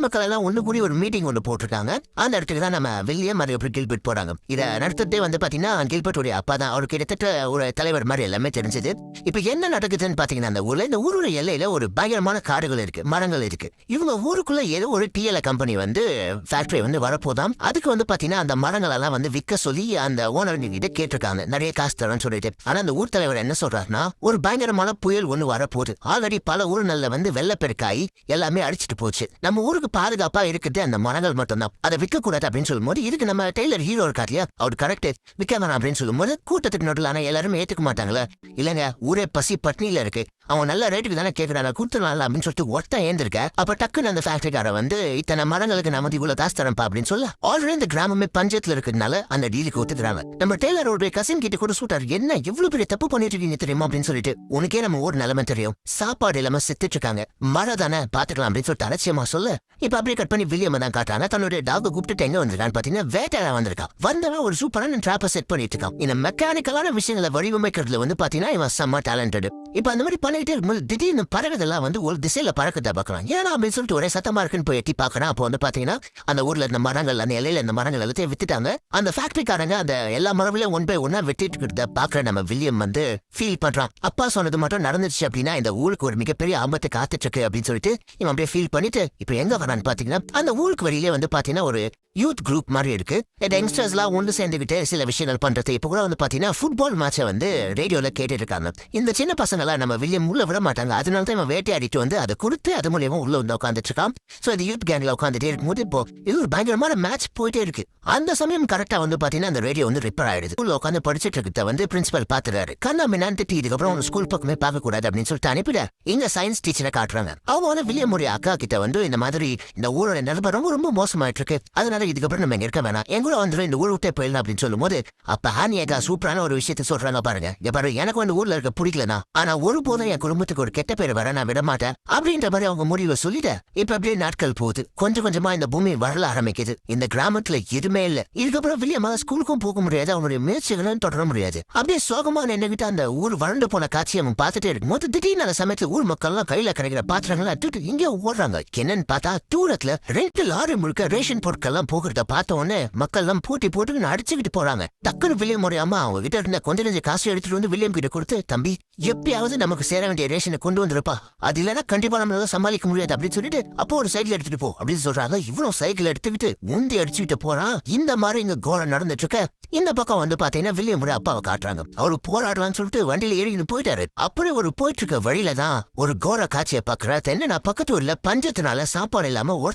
மக்கள் எல்லாம் ஒண்ணு கூடி ஒரு மீட்டிங் ஒன்று போட்டிருக்காங்க. அந்த இடத்துக்கு தான் நம்ம வில்லியம் மற்றும் கில்பர்ட் போறாங்க. இதை நடத்துறதே வந்து பாத்தீங்கன்னா கில்பர்ட்டுடைய அப்பா தான். அவருக்கு கிட்டத்தட்ட ஒரு தலைவர் மாதிரி எல்லாமே தெரிஞ்சது. இப்ப என்ன நடக்குதுன்னு பாத்தீங்கன்னா, அந்த ஊர்ல இந்த ஊரோட எல்லையில ஒரு பயங்கரமான காடுகள் இருக்கு, மரங்கள் இருக்கு. இவங்க ஊருக்குள்ள ஏதோ ஒரு டிஎல்ஏ கம்பெனி வந்து ஃபேக்டரி வந்து வரப்போதாம். அதுக்கு வந்து பாத்தீங்கன்னா அந்த மரங்கள் எல்லாம் வந்து விற்க சொல்லி அந்த ஓனர் கிட்ட கேட்டிருக்காங்க, நிறைய காசு தரேன்னு சொல்லிட்டு. ஆனா அந்த ஊர் தலைவர் என்ன சொல்றாருன்னா, ஒரு பயங்கரமான புயல் ஒண்ணு வரப்போகுது. ஆல்ரெடி பல ஊர்ல வந்து வெள்ளப்பெருக்காயி எல்லாமே அடிச்சிட்டு போச்சு. நம்ம ஊருக்கு பாதுகாப்பா இருக்குது அந்த மரங்கள் மட்டும்தான். அதை விற்க கூடாது அப்படின்னு சொல்லும்போது, இதுக்கு நம்ம டெய்லர் ஹீரோ இருக்காரு இல்லையா, அவர் கரெக்ட் விற்க வேணாம் அப்படின்னு சொல்லும்போது கூட்டத்துக்கு நடுவில் ஆனா எல்லாரும் ஏத்துக்க மாட்டாங்களே. இல்லங்க, ஊரே பசி பட்னியில இருக்கு, அவன் நல்ல ரேட்டுக்கு தானே கேட்கறாங்க, கொடுத்துடலாம் அப்படின்னு சொல்லிட்டு ஒருத்தன் ஏந்திருக்க. அப்ப டக்குன்னு அந்த ஃபேக்டரிக்கார வந்து இத்தனை மரங்களுக்கு நம்ம இவ்வளவு காசு தரப்பா அப்படின்னு சொல்ல, ஆல்ரெடி இந்த கிராமமே பஞ்சத்துல இருக்கிறதுனால அந்த டீலுக்கு ஒத்துக்கிறாங்க. நம்ம டெய்லரோட கசின் கிட்ட கூட சூட்டார், என்ன எவ்வளவு பெரிய தப்பு பண்ணிட்டு இருக்கீங்க தெரியுமா அப்படின்னு சொல்லிட்டு. உனக்கே நம்ம ஊர் நிலைமை தெரியும், சாப்பாடு இல்லாம செத்துட்டு இருக்காங்க, மழை தானே பாத்துக்கலாம் அப்படின்னு சொல்லிட்டு அலட்சியமா சொல்ல, இப்ப அப்படியே கட் பண்ணி வில்லியம் தான் காட்டுறாங்க. தன்னுடைய டாக கூப்பிட்டு எங்க வந்திருக்கான்னு பாத்தீங்கன்னா வேட்டையா வந்திருக்கான். வந்தவன் ஒரு சூப்பரான டிராப்பை செட் பண்ணிட்டு இருக்கான். இந்த மெக்கானிக்கலான விஷயங்களை வடிவமைக்கிறதுல வந்து பாத்தீங்கன்னா இவன் செம்ம டேலண்டட். இப்ப அந்த மாதிரி பண்ணிட்டே இருக்கும்போது திடீர்னு பறகுதெல்லாம் வந்து ஒரு திசையில பறக்கத்தை பாக்குறான். ஏன்னா அப்படின்னு சொல்லிட்டு ஒரே சத்தமா இருக்குன்னு போய் எட்டி பாக்குறான். அப்போ வந்து பாத்தீங்கன்னா அந்த ஊர்ல இருந்த மரங்கள், அந்த இலையில இந்த மரங்கள் எல்லாத்தையும் வித்துட்டாங்க. அந்த ஃபேக்டரிக்காரங்க அந்த எல்லா மரங்களையும் ஒன் பை ஒன்னா வெட்டிட்டு இருக்கிறத பாக்குற நம்ம வில்லியம் வந்து ஃபீல் பண்றான். அப்பா சொன்னது மட்டும் நடந்துச்சு அப்படின்னா இந்த ஊருக்கு ஒரு மிகப்பெரிய ஆபத்து காத்துட்டு இருக்கு அப்படின்னு சொல்லிட்டு இவன் அப்படியே ஃபீல் பண்ணிட்டு இப்ப எங்க வரான்னு பாத்தீங்கன்னா, அந்த ஊருக்கு வெளியிலே வந்து பாத்தீங்கன்னா ஒரு யூத் குரூப் மாதிரி இருக்கு. இந்த யங்ஸ்டர்ஸ் எல்லாம் ஒன்று சேர்ந்துகிட்டு சில விஷயங்கள் பண்றது. இப்ப கூட வந்து பாத்தீங்கன்னா ஃபுட்பால் மேட்சை வந்து ரேடியோல கேட்டுட்டு இருக்காங்க. இந்த சின்ன பசங்க எல்லாம் நம்ம வில்லியம் உள்ள விட மாட்டாங்க. அதனால தான் இவன் வேட்டையாடிட்டு வந்து அதை கொடுத்து அது மூலியமா உள்ள வந்து உட்காந்துட்டு இருக்கான். சோ இந்த யூத் கேங்ல உட்காந்துட்டே இருக்கும்போது இப்போ இது ஒரு பயங்கரமான மேட்ச் போயிட்டே இருக்கு. அந்த சமயம் கரெக்டா வந்து பாத்தீங்கன்னா அந்த ரேடியோ வந்து ரிப்பேர் ஆயிடுது. உள்ள உட்காந்து படிச்சுட்டு இருக்கிறத வந்து பிரின்சிபல் பாத்துறாரு. கண்ணா மின்னான்னு திட்டி இதுக்கப்புறம் உங்க ஸ்கூல் பக்கமே பார்க்க கூடாது அப்படின்னு சொல்லிட்டு அனுப்பிட இங்க சயின்ஸ் டீச்சரை காட்டுறாங்க. அவங்க வில்லியம் உடைய அக்கா கிட்ட வந்து இந்த மாதிரி இந்த ஊரோட நிலைமை ரொம்ப மோசமாயிட்டு இருக்கு, அதனால இதுக்கப்புறம் நம்ம இங்க இருக்க வேணாம், என் கூட வந்து இந்த ஊர் விட்டே போயிடலாம் அப்படின்னு சொல்லும் போது, அப்ப ஹானியக்கா சூப்பரான ஒரு விஷயத்த சொல்றாங்க பாருங்க. இங்க பாரு, எனக்கு வந்து ஊர்ல இருக்க பிடிக்கலனா, ஆனா ஒரு போதும் என் குடும்பத்துக்கு ஒரு கெட்ட பேர் வர நான் விட மாட்டேன் அப்படின்ற மாதிரி அவங்க முடிவை சொல்லிட்டு இப்ப அப்படியே நாட்கள் போகுது. கொஞ்சம் கொஞ்சமா இந்த பூமி வரல ஆரம்பிக்குது. இந்த கிராமத்துல எதுவுமே இல்ல. இதுக்கப்புறம் வில்லியமா ஸ்கூலுக்கும் போக முடியாது, அவனுடைய முயற்சிகளும் தொடர முடியாது. அப்படியே சோகமா நின்னுகிட்டு அந்த ஊர் வறண்டு போன காட்சியை அவன் பார்த்துட்டே இருக்கும்போது திடீர்னு அந்த சமயத்துல ஊர் மக்கள் எல்லாம் கையில கிடைக்கிற பாத்திரங்களை எடுத்துட்டு இங்கே ஓடுறாங்க. என்னன்னு பார்த்தா தூரத்துல 2 லாரி முழுக்க ரேஷன் பொருட்கள் எல்லாம் போகிறத பார்த்த உடனே மக்கள் எல்லாம் போட்டி போட்டு அடிச்சுக்கிட்டு போறாங்க. டக்குனு வில்லியம் அம்மா அவங்க கிட்ட இருந்த கொஞ்ச நெஞ்ச காசு எடுத்துட்டு வந்து வில்லியம் கிட்ட கொடுத்து, தம்பி எப்பயாவது நமக்கு சேர வேண்டிய ரேஷனை கொண்டு வந்திருப்பா, அது இல்லைன்னா கண்டிப்பா நம்மளால சமாளிக்க முடியாது அப்படின்னு சொல்லிட்டு அப்போ ஒரு சைக்கிள் எடுத்துட்டு போ அப்படின்னு சொல்றாங்க. இவ்வளவு சைக்கிள் எடுத்துக்கிட்டு உந்தி அடிச்சுக்கிட்டு போறான். இந்த மாதிரி இங்க கோலம் நடந்துட்டு இருக்க. இந்த பக்கம் வந்து பாத்தீங்கன்னா வில்லியம் அப்பாவை காட்டுறாங்க. அவரு போராடலாம்னு சொல்லிட்டு வண்டியில ஏறிக்கிட்டு போயிட்டாரு. அப்படி ஒரு போயிட்டு இருக்க வழியில தான் ஒரு கோர காட்சியை பாக்குற. என்னன்னா பக்கத்து ஊர்ல பஞ்சத்தினால சாப்பாடு இல்லாம ஒருத்தர்